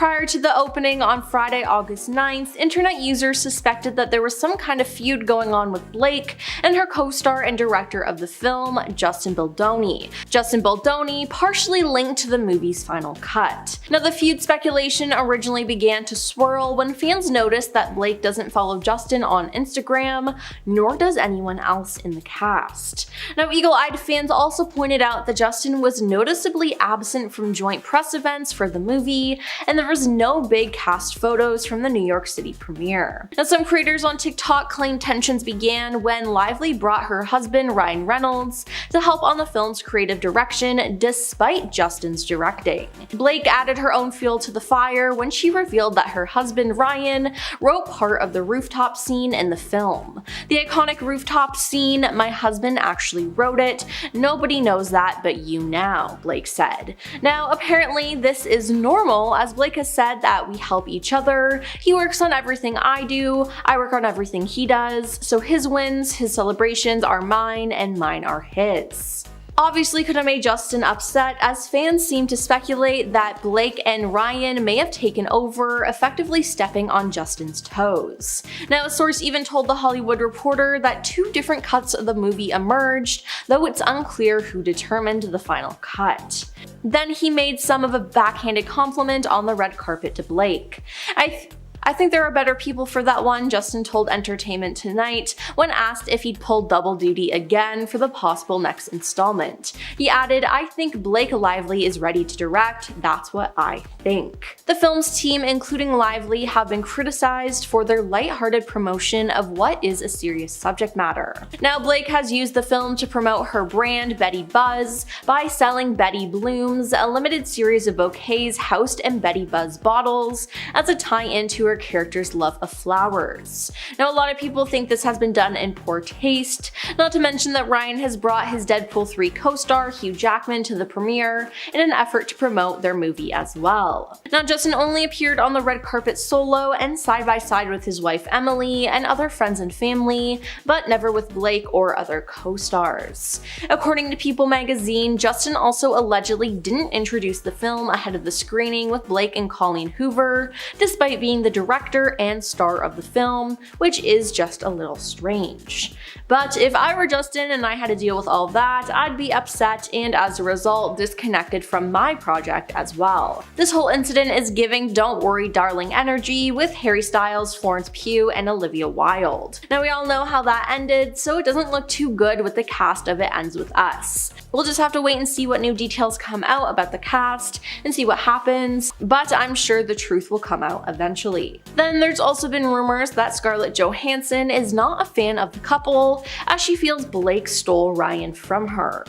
Prior to the opening on Friday, August 9th, internet users suspected that there was some kind of feud going on with Blake and her co-star and director of the film, Justin Baldoni. Justin Baldoni partially linked to the movie's final cut. Now, the feud speculation originally began to swirl when fans noticed that Blake doesn't follow Justin on Instagram, nor does anyone else in the cast. Now, eagle-eyed fans also pointed out that Justin was noticeably absent from joint press events for the movie, and there was no big cast photos from the New York City premiere. Now, some creators on TikTok claim tensions began when Lively brought her husband Ryan Reynolds to help on the film's creative direction despite Justin's directing. Blake added her own fuel to the fire when she revealed that her husband Ryan wrote part of the rooftop scene in the film. The iconic rooftop scene, "My husband actually wrote it. Nobody knows that but you now," Blake said. Now, apparently this is normal, as Blake has said that we help each other. He works on everything I do, I work on everything he does, so his wins, his celebrations are mine and mine are his. Obviously could have made Justin upset, as fans seem to speculate that Blake and Ryan may have taken over, effectively stepping on Justin's toes. Now, a source even told The Hollywood Reporter that 2 different cuts of the movie emerged, though it's unclear who determined the final cut. Then he made some of a backhanded compliment on the red carpet to Blake. I think there are better people for that one," Justin told Entertainment Tonight when asked if he'd pull double duty again for the possible next installment. He added, "I think Blake Lively is ready to direct, that's what I think." The film's team, including Lively, have been criticized for their lighthearted promotion of what is a serious subject matter. Now, Blake has used the film to promote her brand, Betty Buzz, by selling Betty Blooms, a limited series of bouquets housed in Betty Buzz bottles, as a tie-in to her character's love of flowers. Now, a lot of people think this has been done in poor taste, not to mention that Ryan has brought his Deadpool 3 co-star Hugh Jackman to the premiere in an effort to promote their movie as well. Now, Justin only appeared on the red carpet solo and side by side with his wife Emily and other friends and family, but never with Blake or other co-stars. According to People magazine, Justin also allegedly didn't introduce the film ahead of the screening with Blake and Colleen Hoover, despite being the director and star of the film, which is just a little strange. But if I were Justin and I had to deal with all that, I'd be upset and as a result disconnected from my project as well. This whole incident is giving Don't Worry Darling energy with Harry Styles, Florence Pugh, and Olivia Wilde. Now, we all know how that ended, so it doesn't look too good with the cast of It Ends With Us. We'll just have to wait and see what new details come out about the cast and see what happens, but I'm sure the truth will come out eventually. Then there's also been rumors that Scarlett Johansson is not a fan of the couple, as she feels Blake stole Ryan from her.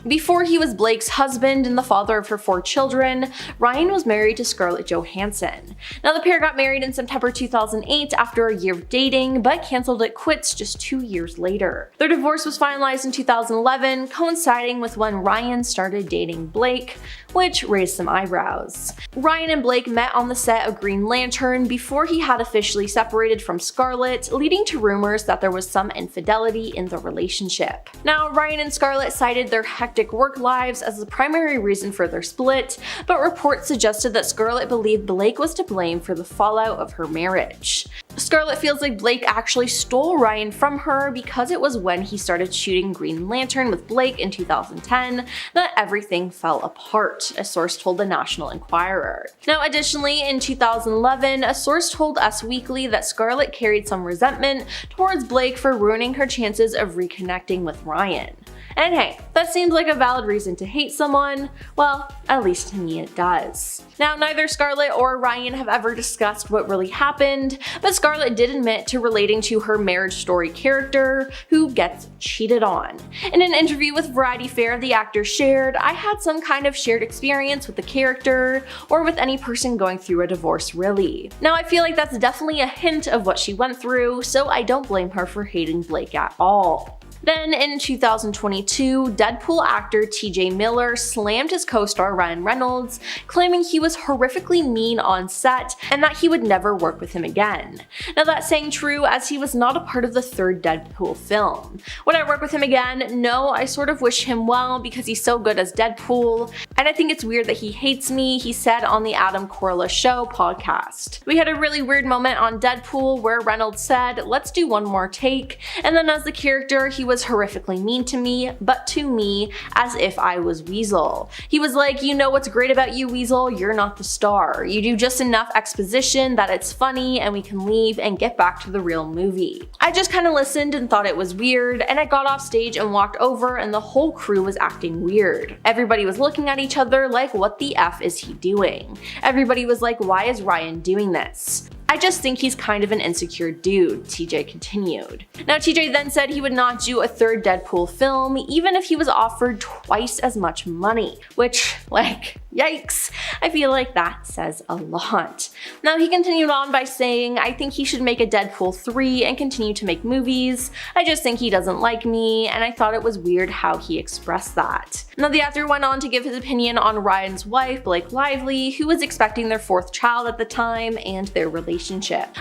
Before he was Blake's husband and the father of her 4 children, Ryan was married to Scarlett Johansson. Now, the pair got married in September 2008 after a year of dating, but cancelled it quits just 2 years later. Their divorce was finalized in 2011, coinciding with when Ryan started dating Blake, which raised some eyebrows. Ryan and Blake met on the set of Green Lantern before he had officially separated from Scarlett, leading to rumors that there was some infidelity in the relationship. Now, Ryan and Scarlett cited their hectic work lives as the primary reason for their split, but reports suggested that Scarlett believed Blake was to blame for the fallout of her marriage. Scarlett feels like Blake actually stole Ryan from her because it was when he started shooting Green Lantern with Blake in 2010 that everything fell apart, a source told the National Enquirer. Now, additionally, in 2011, a source told Us Weekly that Scarlett carried some resentment towards Blake for ruining her chances of reconnecting with Ryan. And hey, that seems like a valid reason to hate someone. Well, at least to me it does. Now, neither Scarlett or Ryan have ever discussed what really happened, but Scarlett did admit to relating to her Marriage Story character, who gets cheated on. In an interview with Variety Fair, the actor shared, "I had some kind of shared experience with the character, or with any person going through a divorce really." Now, I feel like that's definitely a hint of what she went through, so I don't blame her for hating Blake at all. Then in 2022, Deadpool actor TJ Miller slammed his co-star Ryan Reynolds, claiming he was horrifically mean on set and that he would never work with him again. Now, that's saying true, as he was not a part of the 3rd Deadpool film. Would I work with him again? No, I sort of wish him well because he's so good as Deadpool. And I think it's weird that he hates me, he said on the Adam Carolla Show podcast. We had a really weird moment on Deadpool where Reynolds said, "Let's do one more take," and then as the character, he was horrifically mean to me, but to me, as if I was Weasel. He was like, "You know what's great about you, Weasel? You're not the star. You do just enough exposition that it's funny and we can leave and get back to the real movie." I just kinda listened and thought it was weird, and I got off stage and walked over and the whole crew was acting weird. Everybody was looking at each other like, what the F is he doing? Everybody was like, why is Ryan doing this? "I just think he's kind of an insecure dude," TJ continued. Now TJ then said he would not do a third Deadpool film even if he was offered twice as much money, which, like, yikes, I feel like that says a lot. Now he continued on by saying, "I think he should make a Deadpool 3 and continue to make movies. I just think he doesn't like me," and I thought it was weird how he expressed that. Now the actor went on to give his opinion on Ryan's wife, Blake Lively, who was expecting their 4th child at the time, and their relationship.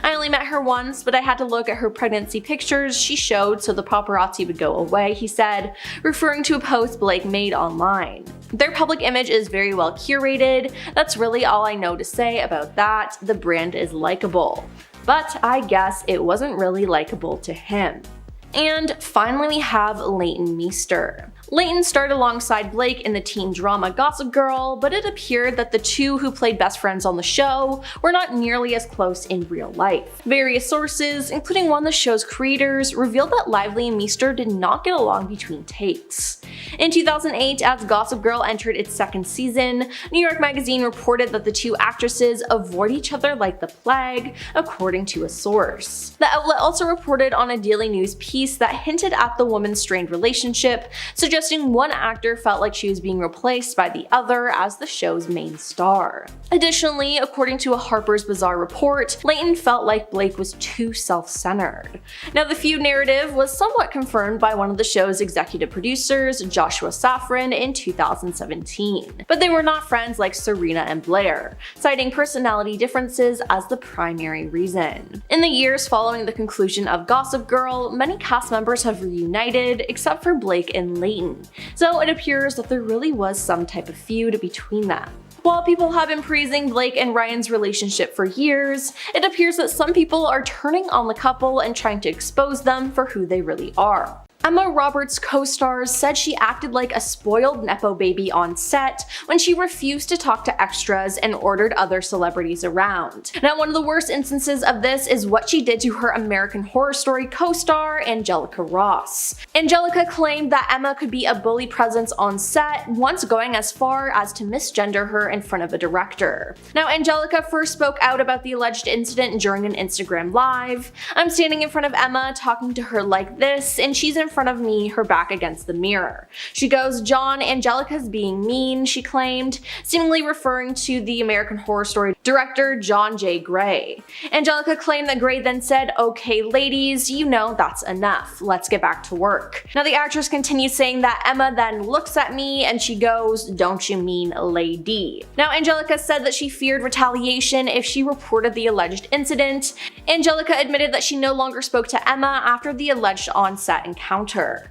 "I only met her once, but I had to look at her pregnancy pictures she showed so the paparazzi would go away," he said, referring to a post Blake made online. "Their public image is very well curated. That's really all I know to say about that. The brand is likable." But I guess it wasn't really likable to him. And finally we have Leighton Meester. Leighton starred alongside Blake in the teen drama Gossip Girl, but it appeared that the two who played best friends on the show were not nearly as close in real life. Various sources, including one of the show's creators, revealed that Lively and Meester did not get along between takes. In 2008, as Gossip Girl entered its 2nd season, New York Magazine reported that the two actresses avoid each other like the plague, according to a source. The outlet also reported on a Daily News piece that hinted at the woman's strained relationship, suggesting one actor felt like she was being replaced by the other as the show's main star. Additionally, according to a Harper's Bazaar report, Leighton felt like Blake was too self-centered. Now the feud narrative was somewhat confirmed by one of the show's executive producers, Joshua Safran, in 2017. But they were not friends like Serena and Blair, citing personality differences as the primary reason. In the years following the conclusion of Gossip Girl, many cast members have reunited, except for Blake and Leighton. So it appears that there really was some type of feud between them. While people have been praising Blake and Ryan's relationship for years, it appears that some people are turning on the couple and trying to expose them for who they really are. Emma Roberts' co-stars said she acted like a spoiled Nepo baby on set when she refused to talk to extras and ordered other celebrities around. Now, one of the worst instances of this is what she did to her American Horror Story co-star, Angelica Ross. Angelica claimed that Emma could be a bully presence on set, once going as far as to misgender her in front of a director. Now, Angelica first spoke out about the alleged incident during an Instagram Live. "I'm standing in front of Emma talking to her like this, and she's in front of me, her back against the mirror. She goes, 'John, Angelica's being mean,' she claimed, seemingly referring to the American Horror Story director John J. Gray. Angelica claimed that Gray then said, 'Okay, ladies, you know that's enough. Let's get back to work.' Now the actress continued saying that Emma then looks at me and she goes, 'Don't you mean lady?' Now Angelica said that she feared retaliation if she reported the alleged incident. Angelica admitted that she no longer spoke to Emma after the alleged on-set encounter.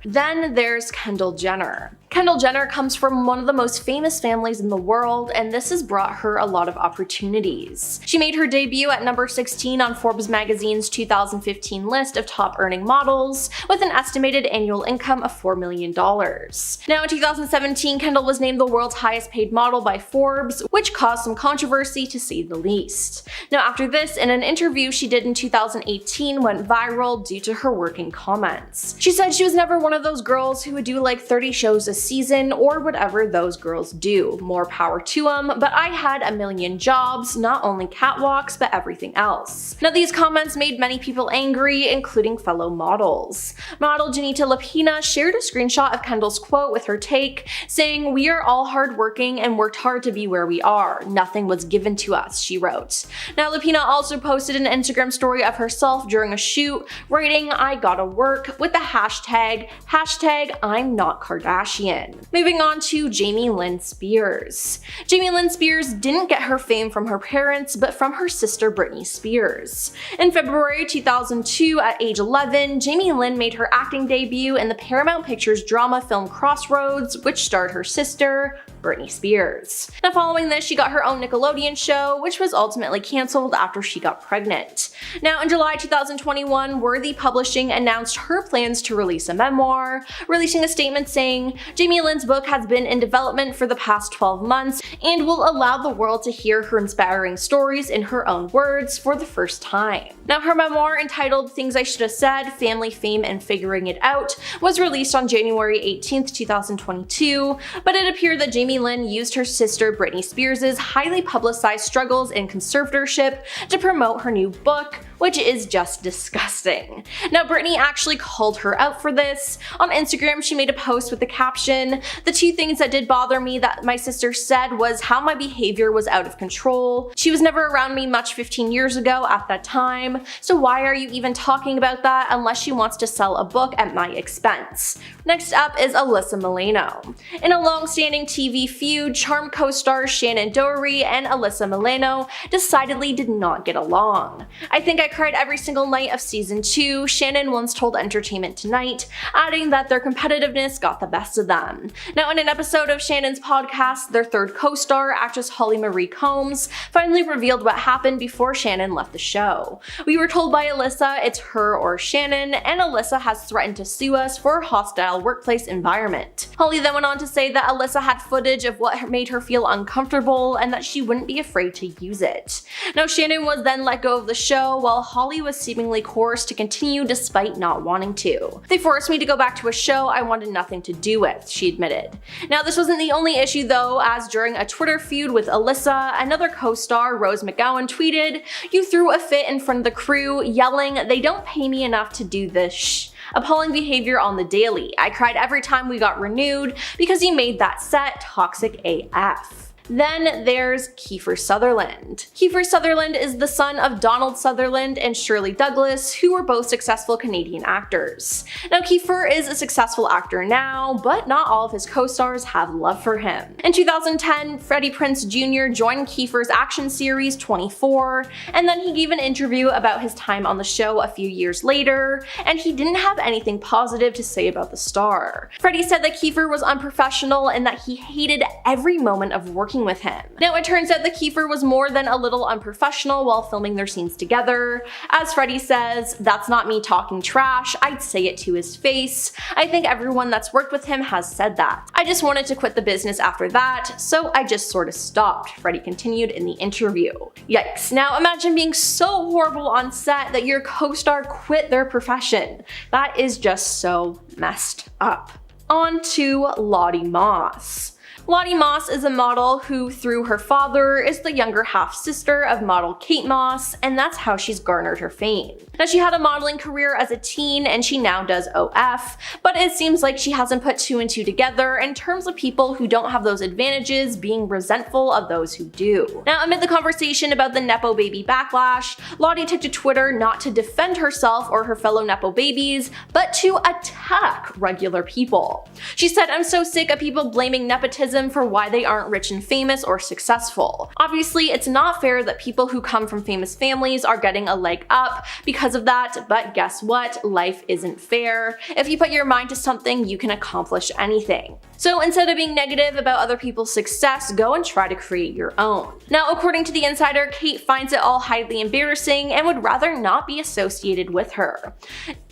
Then there's Kendall Jenner. Kendall Jenner comes from one of the most famous families in the world, and this has brought her a lot of opportunities. She made her debut at number 16 on Forbes magazine's 2015 list of top earning models, with an estimated annual income of $4 million. Now in 2017, Kendall was named the world's highest paid model by Forbes, which caused some controversy to say the least. Now after this, in an interview she did in 2018, went viral due to her working comments. She said she was never one of those girls who would do like 30 shows a season or whatever those girls do. More power to them, but I had a million jobs, not only catwalks, but everything else. Now these comments made many people angry, including fellow models. Model Janita Lapina shared a screenshot of Kendall's quote with her take, saying, "We are all hardworking and worked hard to be where we are. Nothing was given to us," she wrote. Now Lapina also posted an Instagram story of herself during a shoot, writing, "I gotta work," with the hashtag I'm not Kardashian. Moving on to Jamie Lynn Spears. Jamie Lynn Spears didn't get her fame from her parents, but from her sister Britney Spears. In February 2002, at age 11, Jamie Lynn made her acting debut in the Paramount Pictures drama film Crossroads, which starred her sister, Britney Spears. Now following this, she got her own Nickelodeon show, which was ultimately cancelled after she got pregnant. Now in July 2021, Worthy Publishing announced her plans to release a memoir, releasing a statement saying, "Jamie Lynn's book has been in development for the past 12 months and will allow the world to hear her inspiring stories in her own words for the first time." Now her memoir, entitled Things I Should Have Said, Family, Fame, and Figuring It Out, was released on January 18th, 2022, but it appeared that Jamie Lynn used her sister Britney Spears' highly publicized struggles in conservatorship to promote her new book, which is just disgusting. Now Britney actually called her out for this. On Instagram, she made a post with the caption, "The two things that did bother me that my sister said was how my behavior was out of control. She was never around me much 15 years ago at that time, so why are you even talking about that unless she wants to sell a book at my expense?" Next up is Alyssa Milano. In a long-standing TV feud, Charmed co-stars Shannon Doherty and Alyssa Milano decidedly did not get along. "I think I cried every single night of season 2, Shannon once told Entertainment Tonight, adding that their competitiveness got the best of them. Now in an episode of Shannon's podcast, their third co-star, actress Holly Marie Combs, finally revealed what happened before Shannon left the show. "We were told by Alyssa it's her or Shannon, and Alyssa has threatened to sue us for a hostile workplace environment." Holly then went on to say that Alyssa had footage of what made her feel uncomfortable and that she wouldn't be afraid to use it. Now Shannon was then let go of the show, while Holly was seemingly coerced to continue despite not wanting to. "They forced me to go back to a show I wanted nothing to do with," she admitted. Now this wasn't the only issue though, as during a Twitter feud with Alyssa, another co-star, Rose McGowan, tweeted, "You threw a fit in front of the crew, yelling, 'They don't pay me enough to do this shh.' Appalling behavior on the daily. I cried every time we got renewed because you made that set toxic AF." Then there's Kiefer Sutherland. Kiefer Sutherland is the son of Donald Sutherland and Shirley Douglas, who were both successful Canadian actors. Now Kiefer is a successful actor now, but not all of his co-stars have love for him. In 2010, Freddie Prinze Jr. joined Kiefer's action series 24, and then he gave an interview about his time on the show a few years later, and he didn't have anything positive to say about the star. Freddie said that Kiefer was unprofessional and that he hated every moment of working with him. Now it turns out that Kiefer was more than a little unprofessional while filming their scenes together. As Freddie says, "That's not me talking trash, I'd say it to his face. I think everyone that's worked with him has said that. I just wanted to quit the business after that, so I just sort of stopped," Freddie continued in the interview. Yikes. Now imagine being so horrible on set that your co-star quit their profession. That is just so messed up. On to Lottie Moss. Lottie Moss is a model who, through her father, is the younger half-sister of model Kate Moss, and that's how she's garnered her fame. Now she had a modeling career as a teen and she now does OF, but it seems like she hasn't put two and two together in terms of people who don't have those advantages being resentful of those who do. Now amid the conversation about the Nepo baby backlash, Lottie took to Twitter not to defend herself or her fellow Nepo babies, but to attack regular people. She said, "I'm so sick of people blaming nepotism for why they aren't rich and famous or successful. Obviously, it's not fair that people who come from famous families are getting a leg up because of that, but guess what? Life isn't fair. If you put your mind to something, you can accomplish anything. So instead of being negative about other people's success, go and try to create your own." Now, according to The Insider, Kate finds it all highly embarrassing and would rather not be associated with her.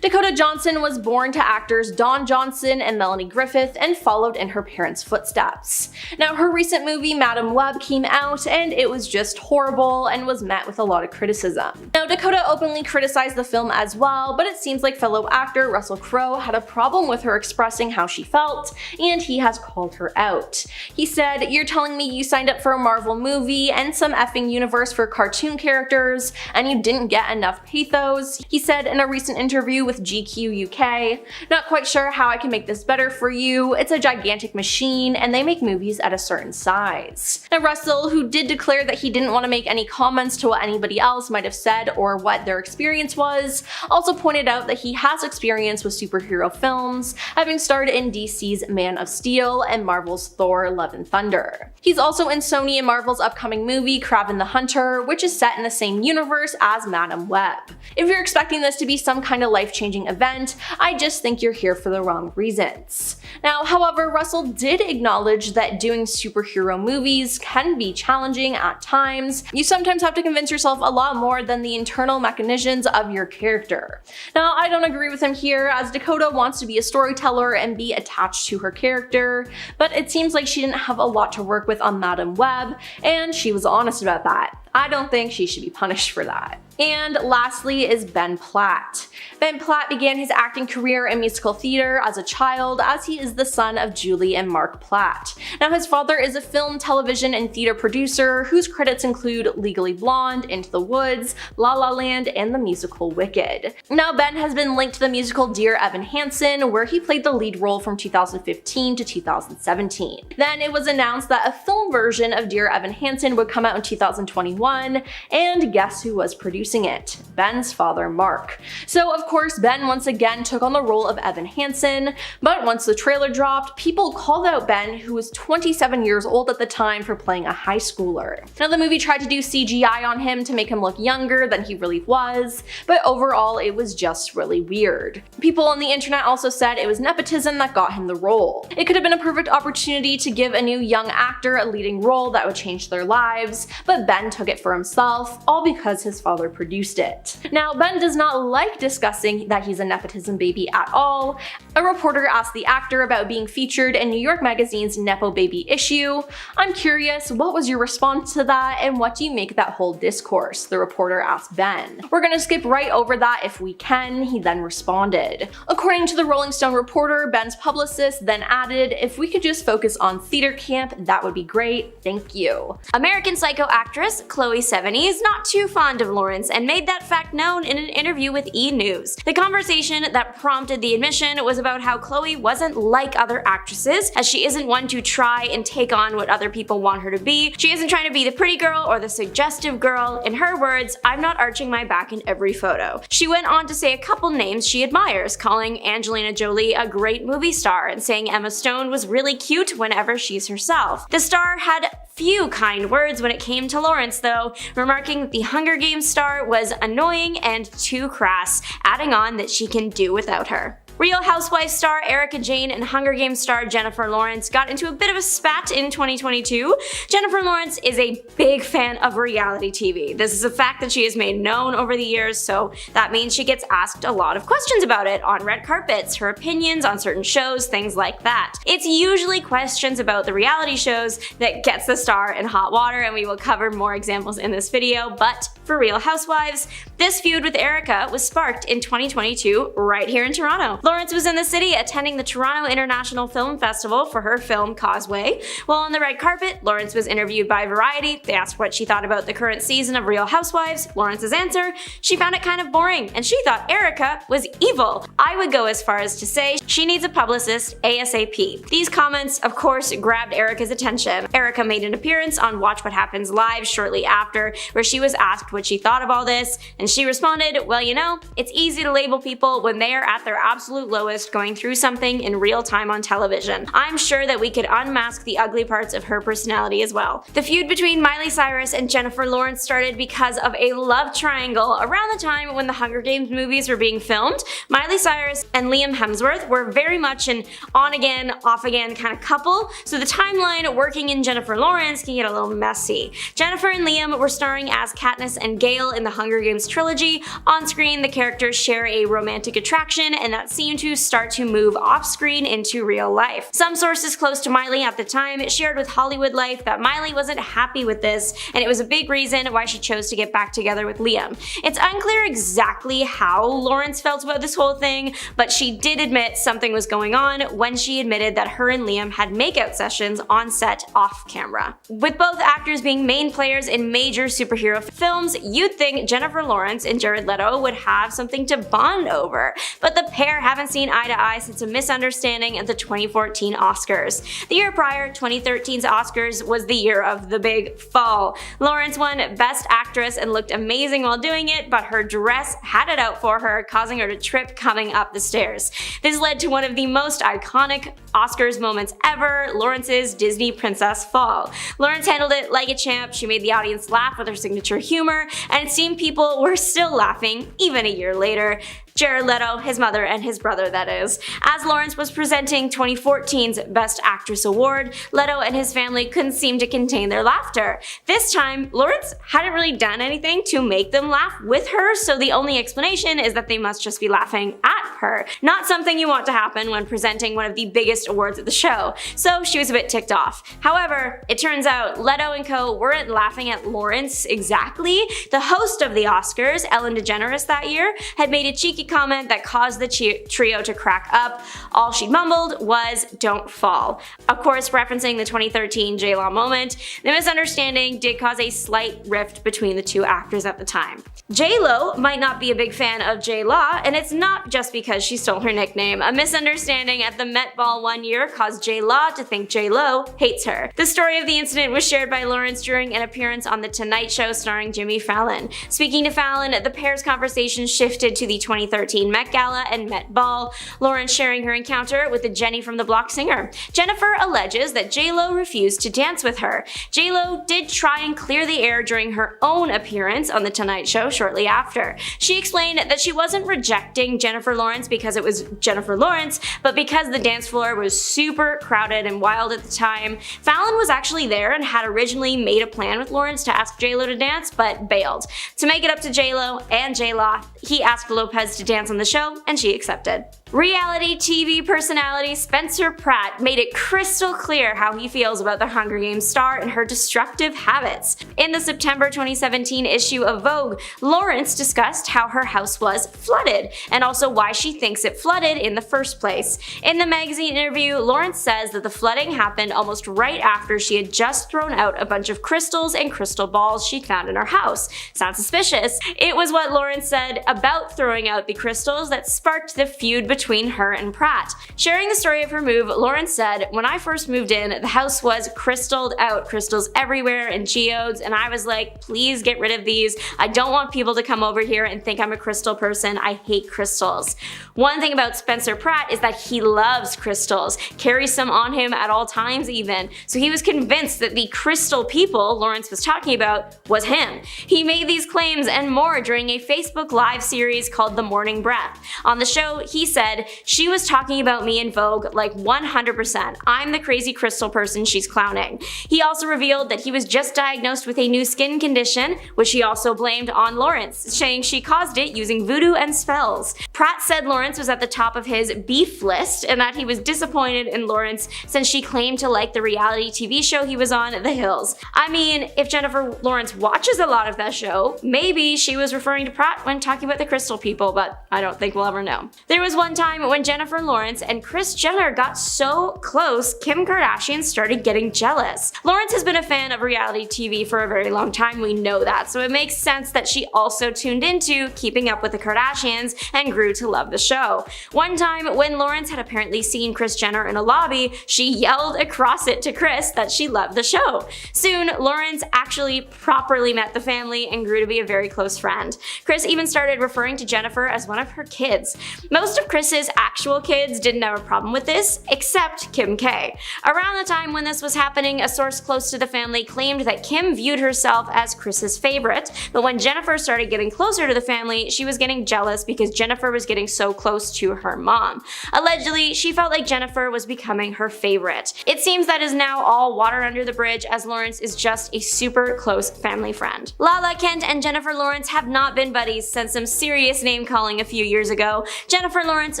Dakota Johnson was born to actors Don Johnson and Melanie Griffith and followed in her parents' footsteps. Now her recent movie Madam Web came out and it was just horrible and was met with a lot of criticism. Now Dakota openly criticized the film as well, but it seems like fellow actor Russell Crowe had a problem with her expressing how she felt, and he has called her out. He said, "You're telling me you signed up for a Marvel movie and some effing universe for cartoon characters and you didn't get enough pathos," he said in a recent interview with GQ UK. "Not quite sure how I can make this better for you. It's a gigantic machine and they make movies at a certain size." Now Russell, who did declare that he didn't want to make any comments to what anybody else might have said or what their experience was, also pointed out that he has experience with superhero films, having starred in DC's Man of Steel and Marvel's Thor: Love and Thunder. He's also in Sony and Marvel's upcoming movie Kraven the Hunter, which is set in the same universe as Madam Web. If you're expecting this to be some kind of life life-changing event. I just think you're here for the wrong reasons. Now, however, Russell did acknowledge that doing superhero movies can be challenging at times. You sometimes have to convince yourself a lot more than the internal mechanisms of your character. Now, I don't agree with him here, as Dakota wants to be a storyteller and be attached to her character, but it seems like she didn't have a lot to work with on Madam Web, and she was honest about that. I don't think she should be punished for that. And lastly is Ben Platt. Ben Platt began his acting career in musical theater as a child, as he is the son of Julie and Mark Platt. Now, his father is a film, television, and theater producer whose credits include Legally Blonde, Into the Woods, La La Land, and the musical Wicked. Now, Ben has been linked to the musical Dear Evan Hansen, where he played the lead role from 2015 to 2017. Then it was announced that a film version of Dear Evan Hansen would come out in 2021, and guess who was producing it? Ben's father, Mark. So of course, Ben once again took on the role of Evan Hansen, but once the trailer dropped, people called out Ben, who was 27 years old at the time, for playing a high schooler. Now, the movie tried to do CGI on him to make him look younger than he really was, but overall it was just really weird. People on the internet also said it was nepotism that got him the role. It could have been a perfect opportunity to give a new young actor a leading role that would change their lives, but Ben took it for himself, all because his father produced it. Now, Ben does not like discussing that he's a nepotism baby at all. A reporter asked the actor about being featured in New York Magazine's Nepo Baby issue. "I'm curious, what was your response to that, and what do you make of that whole discourse?" the reporter asked Ben. "We're gonna skip right over that if we can," he then responded. According to the Rolling Stone reporter, Ben's publicist then added, "If we could just focus on theater camp, that would be great, thank you." American Psycho actress Chloe Sevigny is not too fond of Lawrence and made that fact known in an interview with E! News. The conversation that prompted the admission was about how Chloe wasn't like other actresses, as she isn't one to try and take on what other people want her to be. She isn't trying to be the pretty girl or the suggestive girl. In her words, "I'm not arching my back in every photo." She went on to say a couple names she admires, calling Angelina Jolie a great movie star and saying Emma Stone was really cute whenever she's herself. The star had few kind words when it came to Lawrence though, remarking that the Hunger Games star was annoying and too crass, adding on that she can do without her. Real Housewives star Erika Jayne and Hunger Games star Jennifer Lawrence got into a bit of a spat in 2022. Jennifer Lawrence is a big fan of reality TV. This is a fact that she has made known over the years, so that means she gets asked a lot of questions about it on red carpets, her opinions on certain shows, things like that. It's usually questions about the reality shows that gets the star in hot water, and we will cover more examples in this video, but for Real Housewives, this feud with Erika was sparked in 2022 right here in Toronto. Lawrence was in the city attending the Toronto International Film Festival for her film Causeway. While on the red carpet, Lawrence was interviewed by Variety. They asked what she thought about the current season of Real Housewives. Lawrence's answer: she found it kind of boring, and she thought Erika was evil. I would go as far as to say she needs a publicist ASAP. These comments, of course, grabbed Erika's attention. Erika made an appearance on Watch What Happens Live shortly after, where she was asked what she thought of all this, and she responded, "Well, you know, it's easy to label people when they are at their absolute lowest going through something in real time on television. I'm sure that we could unmask the ugly parts of her personality as well." The feud between Miley Cyrus and Jennifer Lawrence started because of a love triangle around the time when the Hunger Games movies were being filmed. Miley Cyrus and Liam Hemsworth were very much an on-again, off-again kind of couple, so the timeline working in Jennifer Lawrence can get a little messy. Jennifer and Liam were starring as Katniss and Gale in the Hunger Games trilogy. On screen, the characters share a romantic attraction, and that seemed to start to move off-screen into real life. Some sources close to Miley at the time shared with Hollywood Life that Miley wasn't happy with this, and it was a big reason why she chose to get back together with Liam. It's unclear exactly how Lawrence felt about this whole thing, but she did admit something was going on when she admitted that her and Liam had makeout sessions on set off camera. With both actors being main players in major superhero films, you'd think Jennifer Lawrence and Jared Leto would have something to bond over, but the pair haven't seen eye to eye since a misunderstanding at the 2014 Oscars. The year prior, 2013's Oscars, was the year of the big fall. Lawrence won Best Actress and looked amazing while doing it, but her dress had it out for her, causing her to trip coming up the stairs. This led to one of the most iconic Oscars moments ever, Lawrence's Disney princess fall. Lawrence handled it like a champ. She made the audience laugh with her signature humor, and it seemed people were still laughing even a year later. Jared Leto, his mother, and his brother, that is. As Lawrence was presenting 2014's Best Actress Award, Leto and his family couldn't seem to contain their laughter. This time, Lawrence hadn't really done anything to make them laugh with her, so the only explanation is that they must just be laughing at her. Not something you want to happen when presenting one of the biggest awards of the show, so she was a bit ticked off. However, it turns out Leto and co weren't laughing at Lawrence exactly. The host of the Oscars, Ellen DeGeneres, that year, had made a cheeky comment that caused the trio to crack up. All she mumbled was, "Don't fall." Of course, referencing the 2013 J-Law moment, the misunderstanding did cause a slight rift between the two actors at the time. J-Lo might not be a big fan of J-Law, and it's not just because she stole her nickname. A misunderstanding at the Met Ball one year caused J-Law to think J-Lo hates her. The story of the incident was shared by Lawrence during an appearance on The Tonight Show starring Jimmy Fallon. Speaking to Fallon, the pair's conversation shifted to the 2013 Met Gala and Met Ball, Lawrence sharing her encounter with the Jenny from the Block singer. Jennifer alleges that J-Lo refused to dance with her. J-Lo did try and clear the air during her own appearance on The Tonight Show shortly after. She explained that she wasn't rejecting Jennifer Lawrence because it was Jennifer Lawrence, but because the dance floor was super crowded and wild at the time. Fallon was actually there and had originally made a plan with Lawrence to ask J-Lo to dance, but bailed. To make it up to J-Lo and J-Law, he asked Lopez to dance on the show, and she accepted. Reality TV personality Spencer Pratt made it crystal clear how he feels about the Hunger Games star and her destructive habits. In the September 2017 issue of Vogue, Lawrence discussed how her house was flooded, and also why she thinks it flooded in the first place. In the magazine interview, Lawrence says that the flooding happened almost right after she had just thrown out a bunch of crystals and crystal balls she'd found in her house. Sounds suspicious. It was what Lawrence said about throwing out the crystals that sparked the feud between her and Pratt. Sharing the story of her move, Lawrence said, "When I first moved in, the house was crystalled out, crystals everywhere and geodes, and I was like, please get rid of these. I don't want people to come over here and think I'm a crystal person. I hate crystals." One thing about Spencer Pratt is that he loves crystals, carries some on him at all times even, so he was convinced that the crystal people Lawrence was talking about was him. He made these claims and more during a Facebook Live series called The Morning Breath. On the show, he said, "She was talking about me in Vogue like 100%. I'm the crazy crystal person she's clowning." He also revealed that he was just diagnosed with a new skin condition, which he also blamed on Lawrence, saying she caused it using voodoo and spells. Pratt said Lawrence was at the top of his beef list and that he was disappointed in Lawrence since she claimed to like the reality TV show he was on, The Hills. I mean, if Jennifer Lawrence watches a lot of that show, maybe she was referring to Pratt when talking about the crystal people, but I don't think we'll ever know. There was one time when Jennifer Lawrence and Kris Jenner got so close, Kim Kardashian started getting jealous. Lawrence has been a fan of reality TV for a very long time, we know that, so it makes sense that she also tuned into Keeping Up with the Kardashians and grew to love the show. One time, when Lawrence had apparently seen Kris Jenner in a lobby, she yelled across it to Kris that she loved the show. Soon, Lawrence actually properly met the family and grew to be a very close friend. Kris even started referring to Jennifer as one of her kids. Most of Kris's actual kids didn't have a problem with this, except Kim K. Around the time when this was happening, a source close to the family claimed that Kim viewed herself as Kris's favorite, but when Jennifer started getting closer to the family, she was getting jealous because Jennifer was getting so close to her mom. Allegedly, she felt like Jennifer was becoming her favorite. It seems that is now all water under the bridge, as Lawrence is just a super close family friend. Lala, Kent, and Jennifer Lawrence have not been buddies since some serious name-calling a few years ago. Jennifer Lawrence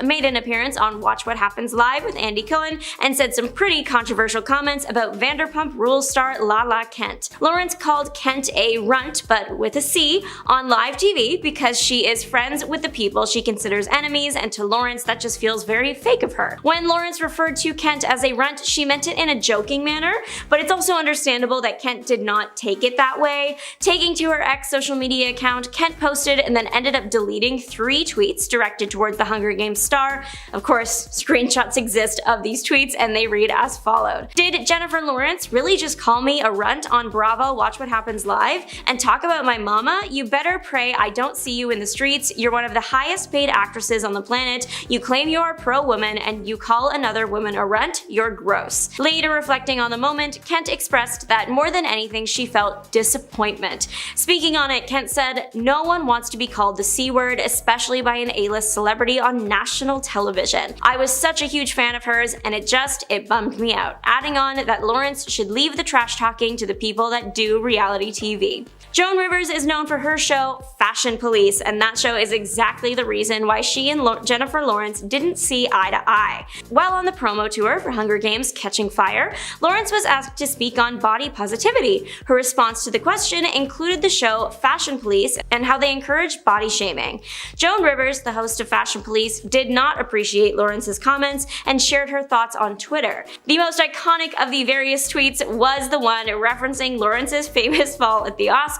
made an appearance on Watch What Happens Live with Andy Cohen and said some pretty controversial comments about Vanderpump Rules star Lala Kent. Lawrence called Kent a runt, but with a C, on live TV because she is friends with the people she considers enemies, and to Lawrence that just feels very fake of her. When Lawrence referred to Kent as a runt, she meant it in a joking manner, but it's also understandable that Kent did not take it that way. Taking to her ex social media account, Kent posted and then ended up deleting 3 tweets directed towards the Hunger Games Games star. Of course, screenshots exist of these tweets and they read as followed. Did Jennifer Lawrence really just call me a runt on Bravo Watch What Happens Live and talk about my mama? You better pray I don't see you in the streets. You're one of the highest paid actresses on the planet. You claim you are pro-woman and you call another woman a runt? You're gross. Later reflecting on the moment, Kent expressed that more than anything she felt disappointment. Speaking on it, Kent said, "No one wants to be called the C word, especially by an A-list celebrity on national television. I was such a huge fan of hers and it bummed me out," adding on that Lawrence should leave the trash talking to the people that do reality TV. Joan Rivers is known for her show Fashion Police, and that show is exactly the reason why she and Jennifer Lawrence didn't see eye to eye. While on the promo tour for Hunger Games Catching Fire, Lawrence was asked to speak on body positivity. Her response to the question included the show Fashion Police and how they encourage body shaming. Joan Rivers, the host of Fashion Police, did not appreciate Lawrence's comments and shared her thoughts on Twitter. The most iconic of the various tweets was the one referencing Lawrence's famous fall at the Oscars.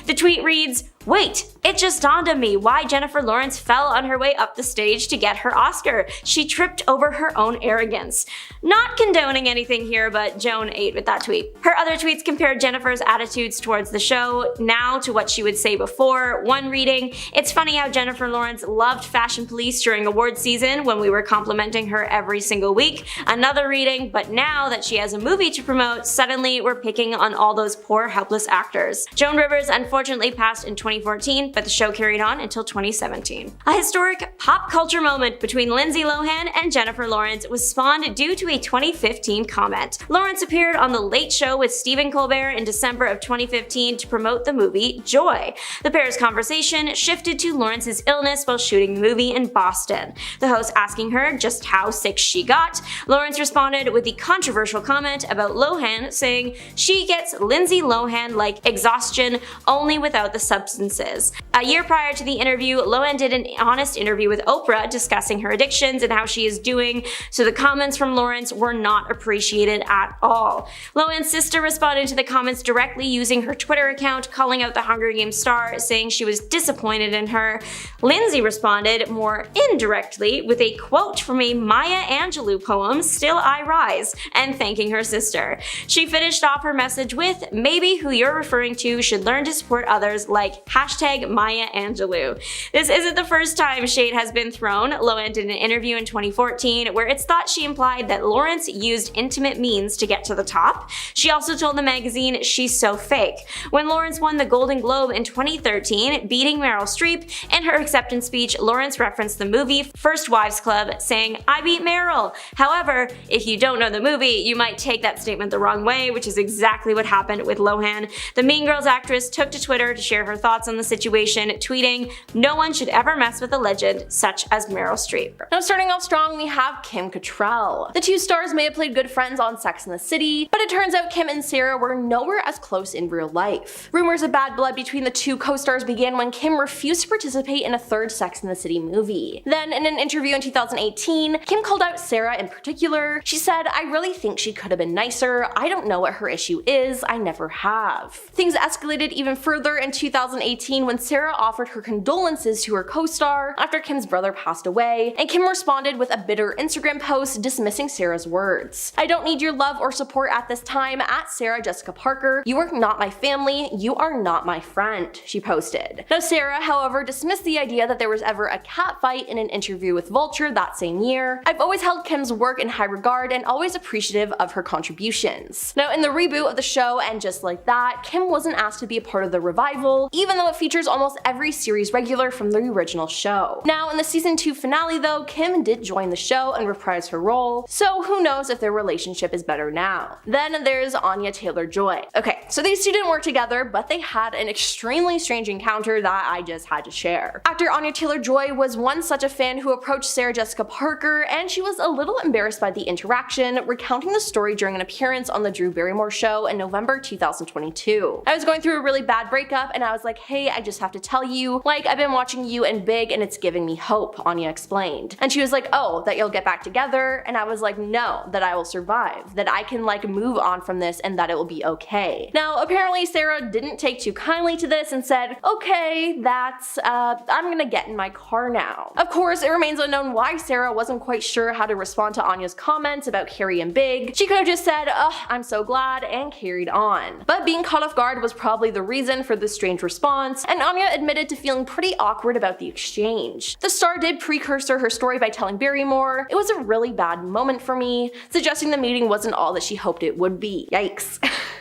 The tweet reads, "Wait, it just dawned on me why Jennifer Lawrence fell on her way up the stage to get her Oscar. She tripped over her own arrogance." Not condoning anything here, but Joan ate with that tweet. Her other tweets compared Jennifer's attitudes towards the show now to what she would say before. One reading, "It's funny how Jennifer Lawrence loved Fashion Police during award season when we were complimenting her every single week." Another reading, "But now that she has a movie to promote, suddenly we're picking on all those poor helpless actors." Joan Rivers unfortunately passed in 2014, but the show carried on until 2017. A historic pop culture moment between Lindsay Lohan and Jennifer Lawrence was spawned due to a 2015 comment. Lawrence appeared on The Late Show with Stephen Colbert in December of 2015 to promote the movie Joy. The pair's conversation shifted to Lawrence's illness while shooting the movie in Boston. The host asking her just how sick she got, Lawrence responded with the controversial comment about Lohan, saying, "She gets Lindsay Lohan-like exhaustion, only without the substances." A year prior to the interview, Lohan did an honest interview with Oprah discussing her addictions and how she is doing, so the comments from Lawrence were not appreciated at all. Lohan's sister responded to the comments directly using her Twitter account, calling out the Hunger Games star, saying she was disappointed in her. Lindsay responded more indirectly with a quote from a Maya Angelou poem, "Still I Rise," and thanking her sister. She finished off her message with, "Maybe who you're referring to should learn to support others like #Maya Angelou." This isn't the first time shade has been thrown. Lohan did an interview in 2014 where it's thought she implied that Lawrence used intimate means to get to the top. She also told the magazine she's so fake. When Lawrence won the Golden Globe in 2013, beating Meryl Streep, in her acceptance speech, Lawrence referenced the movie First Wives Club, saying, "I beat Meryl." However, if you don't know the movie, you might take that statement the wrong way, which is exactly what happened with Lohan. The Mean Girls actress took to Twitter to share her thoughts on the situation, tweeting, "No one should ever mess with a legend such as Meryl Streep." Now starting off strong, we have Kim Cattrall. The two stars may have played good friends on Sex and the City, but it turns out Kim and Sarah were nowhere as close in real life. Rumors of bad blood between the two co-stars began when Kim refused to participate in a third Sex and the City movie. Then in an interview in 2018, Kim called out Sarah in particular. She said, "I really think she could have been nicer. I don't know what her issue is. I never have." Things escalated even further in 2018 when Sarah offered her condolences to her co-star after Kim's brother passed away, and Kim responded with a bitter Instagram post dismissing Sarah's words. "I don't need your love or support at this time, at Sarah Jessica Parker. You are not my family. You are not my friend," she posted. Now Sarah, however, dismissed the idea that there was ever a catfight in an interview with Vulture that same year. "I've always held Kim's work in high regard and always appreciative of her contributions." Now in the reboot of the show, and just like that, Kim wasn't asked to be a part of the revival, even though it features almost every series regular from the original show. Now in the season 2 finale though, Kim did join the show and reprise her role, so who knows if their relationship is better now. Then there's Anya Taylor-Joy. Okay, so these two didn't work together, but they had an extremely strange encounter that I just had to share. Actor Anya Taylor-Joy was once such a fan who approached Sarah Jessica Parker, and she was a little embarrassed by the interaction, recounting the story during an appearance on the Drew Barrymore show in November 2022. "I was going through a really bad breakup and I was like, hey, I just have to tell you, like, I've been watching you and Big and it's giving me hope, Anya explained. And she was like, oh, that you'll get back together? And I was like, no, that I will survive, that I can like move on from this and that it will be okay. Now, apparently Sarah didn't take too kindly to this and said, okay, I'm gonna get in my car now. Of course, it remains unknown why Sarah wasn't quite sure how to respond to Anya's comments about Keri and Big. She could have just said, oh, I'm so glad, and carried on. But being caught off guard was probably the reason for this strange response, and Anya admitted to feeling pretty awkward about the exchange. The star did precursor her story by telling Barrymore, it was a really bad moment for me, suggesting the meeting wasn't all that she hoped it would be. Yikes.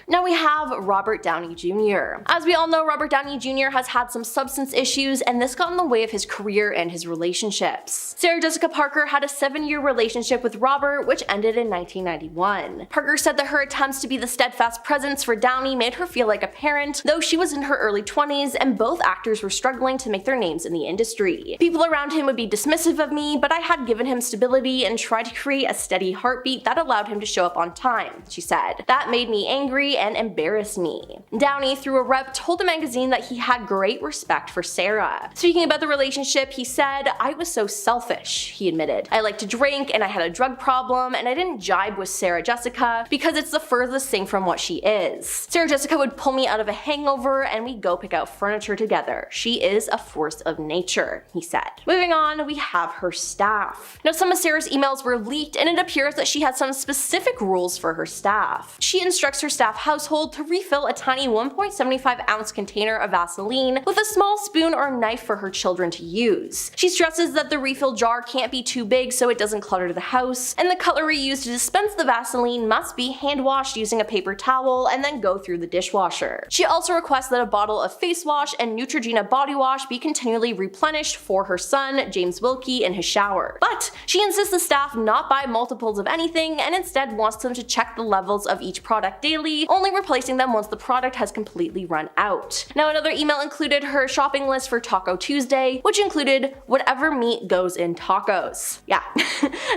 Now we have Robert Downey Jr. As we all know, Robert Downey Jr. has had some substance issues, and this got in the way of his career and his relationships. Sarah Jessica Parker had a 7-year relationship with Robert, which ended in 1991. Parker said that her attempts to be the steadfast presence for Downey made her feel like a parent, though she was in her early 20s and both actors were struggling to make their names in the industry. People around him would be dismissive of me, but I had given him stability and tried to create a steady heartbeat that allowed him to show up on time, she said. That made me angry and embarrassed me. Downey, through a rep, told the magazine that he had great respect for Sarah. Speaking about the relationship, he said, I was so selfish, he admitted. I like to drink and I had a drug problem and I didn't jibe with Sarah Jessica because it's the furthest thing from what she is. Sarah Jessica would pull me out of a hangover and we'd go pick out furniture together. She is a force of nature, he said. Moving on, we have her staff. Now, some of Sarah's emails were leaked and it appears that she had some specific rules for her staff. She instructs her staff household to refill a tiny 1.75 ounce container of Vaseline with a small spoon or knife for her children to use. She stresses that the refill jar can't be too big so it doesn't clutter the house, and the cutlery used to dispense the Vaseline must be hand washed using a paper towel and then go through the dishwasher. She also requests that a bottle of face wash and Neutrogena body wash be continually replenished for her son, James Wilkie, in his shower. But she insists the staff not buy multiples of anything and instead wants them to check the levels of each product daily, only replacing them once the product has completely run out. Now, another email included her shopping list for Taco Tuesday, which included whatever meat goes in tacos. Yeah.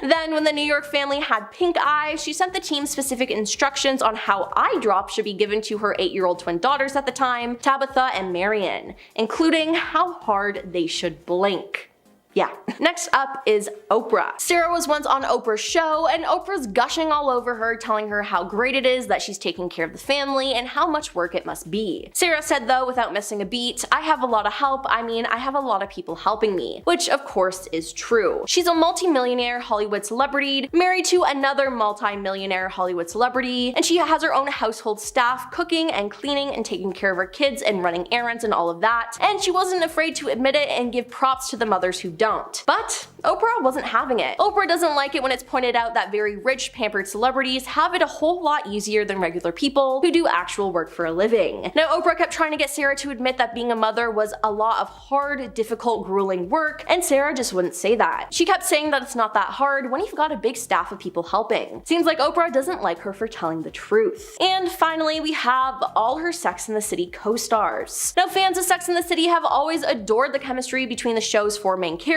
Then when the New York family had pink eye, she sent the team specific instructions on how eye drops should be given to her 8-year-old twin daughters at the time, Tabitha and Marion, including how hard they should blink. Yeah. Next up is Oprah. Sarah was once on Oprah's show, and Oprah's gushing all over her, telling her how great it is that she's taking care of the family and how much work it must be. Sarah said though, without missing a beat, I have a lot of help, I have a lot of people helping me, which of course is true. She's a multi-millionaire Hollywood celebrity, married to another multi-millionaire Hollywood celebrity, and she has her own household staff cooking and cleaning and taking care of her kids and running errands and all of that, and she wasn't afraid to admit it and give props to the mothers who don't. But Oprah wasn't having it. Oprah doesn't like it when it's pointed out that very rich, pampered celebrities have it a whole lot easier than regular people who do actual work for a living. Now, Oprah kept trying to get Sarah to admit that being a mother was a lot of hard, difficult, grueling work, and Sarah just wouldn't say that. She kept saying that it's not that hard when you've got a big staff of people helping. Seems like Oprah doesn't like her for telling the truth. And finally, we have all her Sex and the City co-stars. Now, fans of Sex and the City have always adored the chemistry between the show's 4 main characters,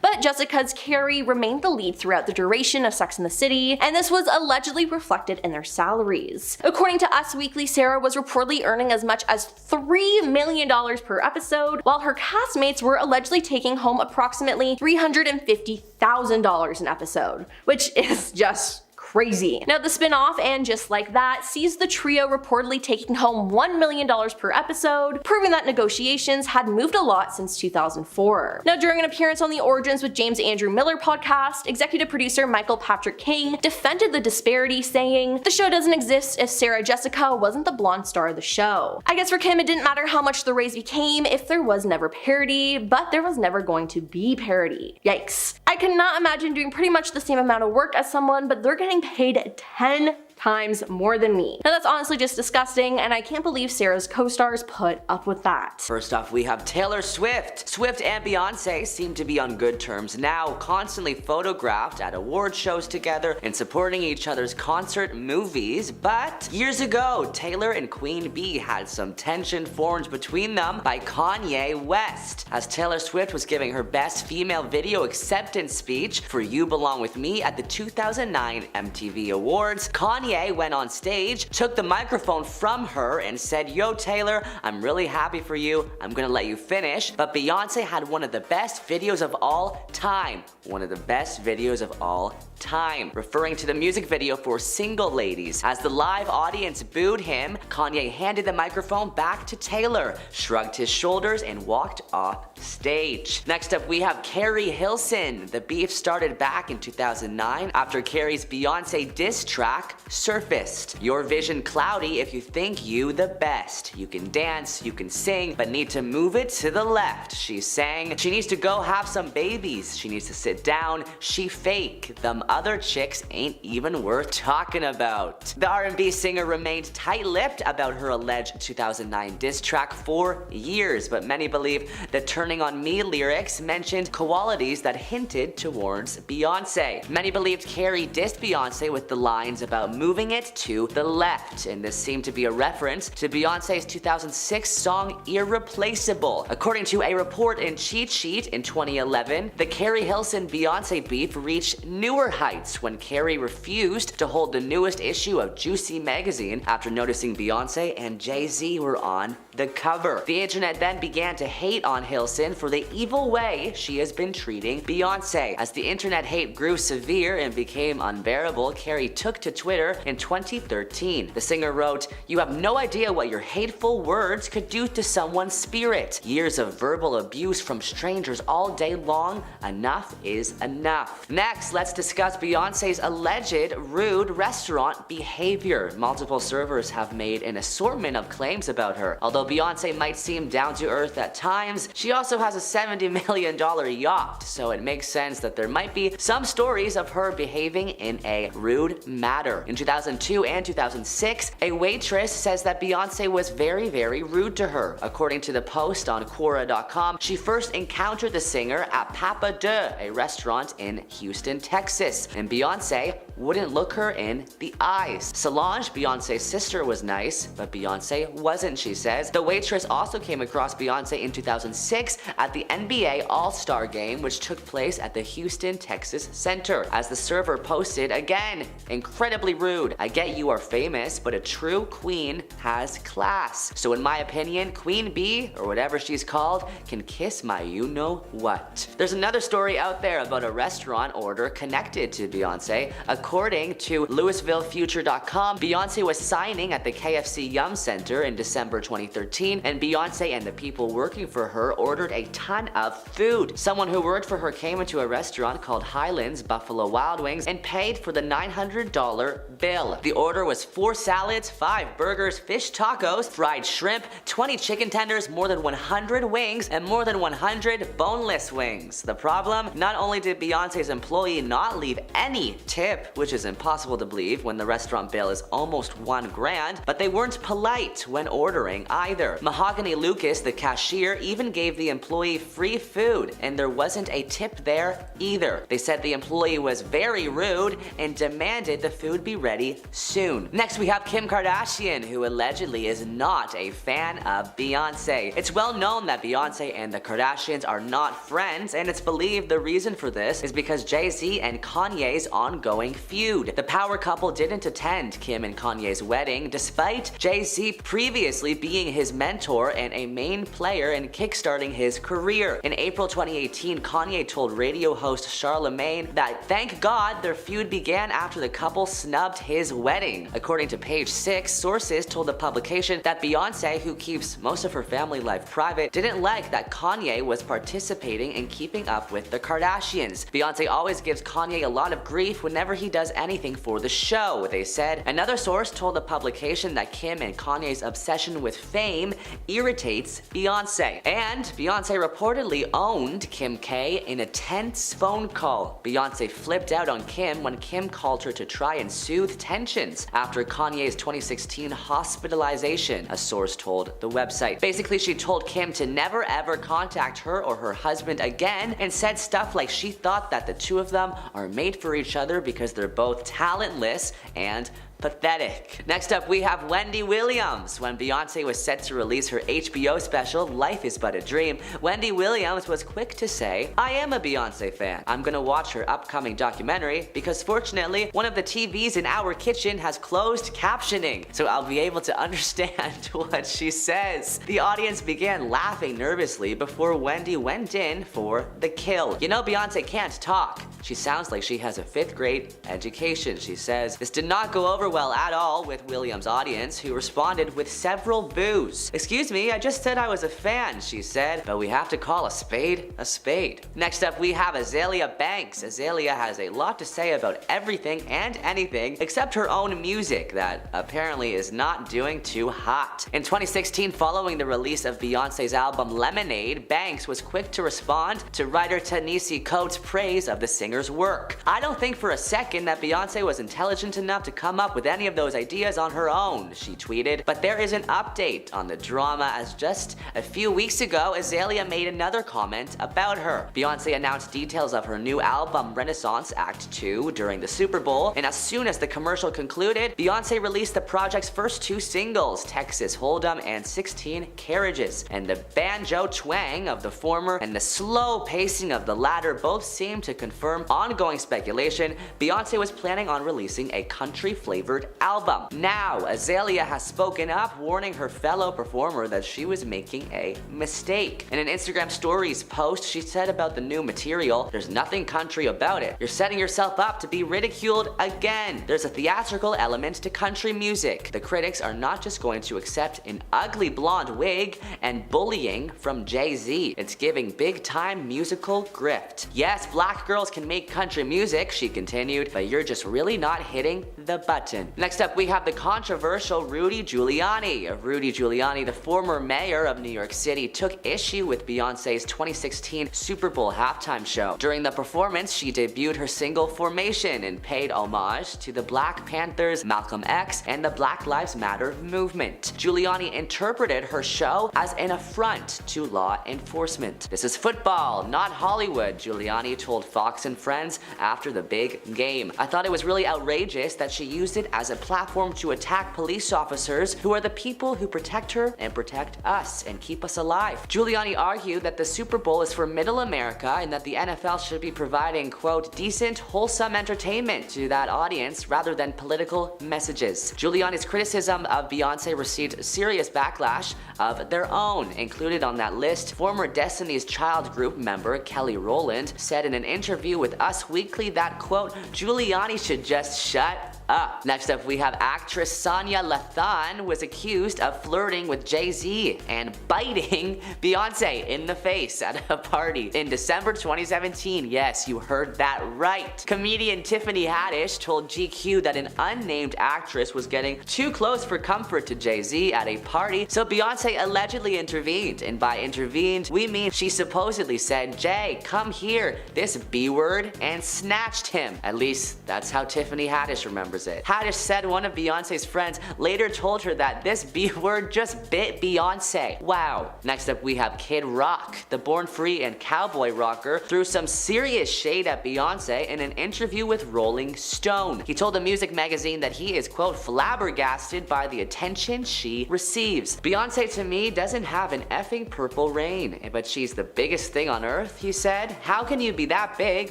but Jessica's Keri remained the lead throughout the duration of Sex and the City, and this was allegedly reflected in their salaries. According to Us Weekly, Sarah was reportedly earning as much as $3 million per episode, while her castmates were allegedly taking home approximately $350,000 an episode, which is just crazy. Now, the spin-off, And Just Like That, sees the trio reportedly taking home $1 million per episode, proving that negotiations had moved a lot since 2004. Now, during an appearance on the Origins with James Andrew Miller podcast, executive producer Michael Patrick King defended the disparity, saying, the show doesn't exist if Sarah Jessica wasn't the blonde star of the show. I guess for Kim it didn't matter how much the raise became if there was never parody, but there was never going to be parody. Yikes. I cannot imagine doing pretty much the same amount of work as someone, but they're getting paid 10 times more than me. Now, that's honestly just disgusting, and I can't believe Sarah's co-stars put up with that. First off, we have Taylor Swift. Swift and Beyonce seem to be on good terms now, constantly photographed at award shows together and supporting each other's concert movies, but years ago, Taylor and Queen Bee had some tension formed between them by Kanye West, as Taylor Swift was giving her Best Female Video Acceptance speech for You Belong With Me at the 2009 MTV Awards. Kanye Kanye went on stage, took the microphone from her and said, "Yo Taylor, I'm really happy for you, I'm gonna let you finish," but Beyonce had one of the best videos of all time. One of the best videos of all time, referring to the music video for Single Ladies. As the live audience booed him, Kanye handed the microphone back to Taylor, shrugged his shoulders, and walked off stage. Next up, we have Keri Hilson. The beef started back in 2009 after Keri's Beyonce diss track surfaced. "Your vision cloudy if you think you the best. You can dance, you can sing, but need to move it to the left," she sang. "She needs to go have some babies. She needs to sit down. She fake. Them other chicks ain't even worth talking about." The R&B singer remained tight-lipped about her alleged 2009 diss track for years, but many believe the "Turning on Me" lyrics mentioned qualities that hinted towards Beyonce. Many believed Keri dissed Beyonce with the lines about moving it to the left, and this seemed to be a reference to Beyonce's 2006 song Irreplaceable. According to a report in Cheat Sheet in 2011, the Keri Hilson Beyonce beef reached newer heights when Keri refused to hold the newest issue of Juicy magazine after noticing Beyonce and Jay-Z were on the cover. The internet then began to hate on Hilson for the evil way she has been treating Beyonce. As the internet hate grew severe and became unbearable, Keri took to Twitter in 2013. The singer wrote, "You have no idea what your hateful words could do to someone's spirit. Years of verbal abuse from strangers all day long. Enough is enough." Next, let's discuss Beyonce's alleged rude restaurant behavior. Multiple servers have made an assortment of claims about her. Although Beyonce might seem down to earth at times, she also has a $70 million yacht, so it makes sense that there might be some stories of her behaving in a rude manner. In 2002 and 2006, a waitress says that Beyonce was very rude to her. According to the post on Quora.com, she first encountered the singer at Papa De, a restaurant in Houston, Texas, and Beyonce wouldn't look her in the eyes. Solange, Beyonce's sister, was nice, but Beyonce wasn't, she says. The waitress also came across Beyonce in 2006 at the NBA All-Star Game, which took place at the Houston, Texas Center. As the server posted, again, incredibly rude. "I get you are famous, but a true queen has class. So in my opinion, Queen Bee, or whatever she's called, can kiss my you-know-what." There's another story out there about a restaurant order connected to Beyonce. According to LouisvilleFuture.com, Beyonce was signing at the KFC Yum Center in December 2013, and Beyonce and the people working for her ordered a ton of food. Someone who worked for her came into a restaurant called Highlands Buffalo Wild Wings and paid for the $900 bill. The order was 4 salads, 5 burgers, fish tacos, fried shrimp, 20 chicken tenders, more than 100 wings, and more than 100 boneless wings. The problem? Not only did Beyonce's employee not leave any tip, which is impossible to believe when the restaurant bill is almost $1,000, but they weren't polite when ordering either. Mahogany Lucas, the cashier, even gave the employee free food, and there wasn't a tip there either. They said the employee was very rude and demanded the food be ready soon. Next, we have Kim Kardashian, who allegedly is not a fan of Beyonce. It's well known that Beyonce and the Kardashians are not friends, and it's believed the reason for this is because Jay-Z and Kanye's ongoing feud. The power couple didn't attend Kim and Kanye's wedding, despite Jay-Z previously being his mentor and a main player in kickstarting his career. In April 2018, Kanye told radio host Charlemagne that thank God their feud began after the couple snubbed his wedding. According to Page 6, sources told the publication that Beyonce, who keeps most of her family life private, didn't like that Kanye was participating in keeping up with the Kardashians. Beyonce always gives Kanye a lot of grief whenever he does anything for the show, they said. Another source told the publication that Kim and Kanye's obsession with fame irritates Beyonce. And Beyonce reportedly owned Kim K in a tense phone call. Beyonce flipped out on Kim when Kim called her to try and soothe tensions after Kanye's 2016 hospitalization, a source told the website. Basically, she told Kim to never ever contact her or her husband again and said stuff like she thought that the two of them are made for each other because they're both talentless and Pathetic. Next up, we have Wendy Williams. When Beyonce was set to release her HBO special, Life is But a Dream, Wendy Williams was quick to say, "I am a Beyonce fan. I'm gonna watch her upcoming documentary because fortunately, one of the TVs in our kitchen has closed captioning, so I'll be able to understand what she says." The audience began laughing nervously before Wendy went in for the kill. "You know, Beyonce can't talk. She sounds like she has a 5th grade education," she says. This did not go over well at all with Williams' audience, who responded with several boos. "Excuse me, I just said I was a fan," she said, "but we have to call a spade a spade." Next up, we have Azealia Banks. Azealia has a lot to say about everything and anything except her own music that apparently is not doing too hot. In 2016, following the release of Beyonce's album Lemonade, Banks was quick to respond to writer Ta-Nehisi Coates' praise of the singer's work. "I don't think for a second that Beyonce was intelligent enough to come up with any of those ideas on her own," she tweeted. But there is an update on the drama, as just a few weeks ago, Azealia made another comment about her. Beyonce announced details of her new album Renaissance Act 2 during the Super Bowl, and as soon as the commercial concluded, Beyonce released the project's first 2 singles, Texas Hold'em and 16 Carriages, and the banjo twang of the former and the slow pacing of the latter both seemed to confirm ongoing speculation Beyonce was planning on releasing a country-flavored album. Now, Azealia has spoken up, warning her fellow performer that she was making a mistake. In an Instagram Stories post, she said about the new material, "There's nothing country about it. You're setting yourself up to be ridiculed again. There's a theatrical element to country music. The critics are not just going to accept an ugly blonde wig and bullying from Jay-Z. It's giving big-time musical grift. Yes, black girls can make country music," she continued, "but you're just really not hitting the button." Next up, we have the controversial Rudy Giuliani. Rudy Giuliani, the former mayor of New York City, took issue with Beyonce's 2016 Super Bowl halftime show. During the performance, she debuted her single Formation and paid homage to the Black Panthers, Malcolm X, and the Black Lives Matter movement. Giuliani interpreted her show as an affront to law enforcement. "This is football, not Hollywood," Giuliani told Fox and Friends after the big game. "I thought it was really outrageous that she used it as a platform to attack police officers who are the people who protect her and protect us and keep us alive." Giuliani argued that the Super Bowl is for middle America and that the NFL should be providing, quote, "decent, wholesome entertainment" to that audience rather than political messages. Giuliani's criticism of Beyonce received serious backlash of their own. Included on that list, former Destiny's Child group member Kelly Rowland said in an interview with Us Weekly that, quote, "Giuliani should just shut up." Next up, we have actress Sanaa Lathan was accused of flirting with Jay-Z and biting Beyonce in the face at a party in December 2017. Yes, you heard that right. Comedian Tiffany Haddish told GQ that an unnamed actress was getting too close for comfort to Jay-Z at a party, so Beyonce allegedly intervened. And by intervened, we mean she supposedly said, "Jay, come here, this B-word," and snatched him. At least, that's how Tiffany Haddish remembers it. Haddish said one of Beyonce's friends later told her that this B-word just bit Beyonce. Wow. Next up, we have Kid Rock. The Born Free and cowboy rocker threw some serious shade at Beyonce in an interview with Rolling Stone. He told the music magazine that he is, quote, "flabbergasted by the attention she receives. Beyonce to me doesn't have an effing purple rain, but she's the biggest thing on earth," he said. "How can you be that big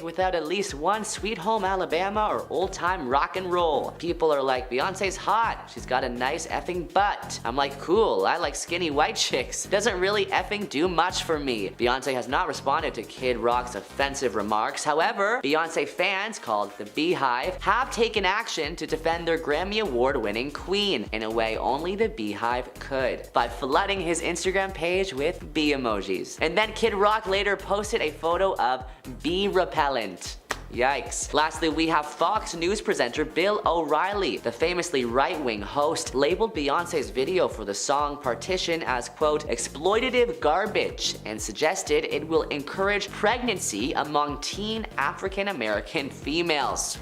without at least one Sweet Home Alabama or old time rock and roll? People are like, Beyonce's hot, she's got a nice effing butt. I'm like, cool, I like skinny white chicks. Doesn't really effing do much for me." Beyonce has not responded to Kid Rock's offensive remarks. However, Beyonce fans, called the Beehive, have taken action to defend their Grammy Award-winning queen in a way only the Beehive could, by flooding his Instagram page with bee emojis. And then Kid Rock later posted a photo of bee repellent. Yikes. Lastly, we have Fox News presenter Bill O'Reilly. The famously right-wing host labeled Beyonce's video for the song Partition as, quote, "exploitative garbage," and suggested it will encourage pregnancy among teen African-American females.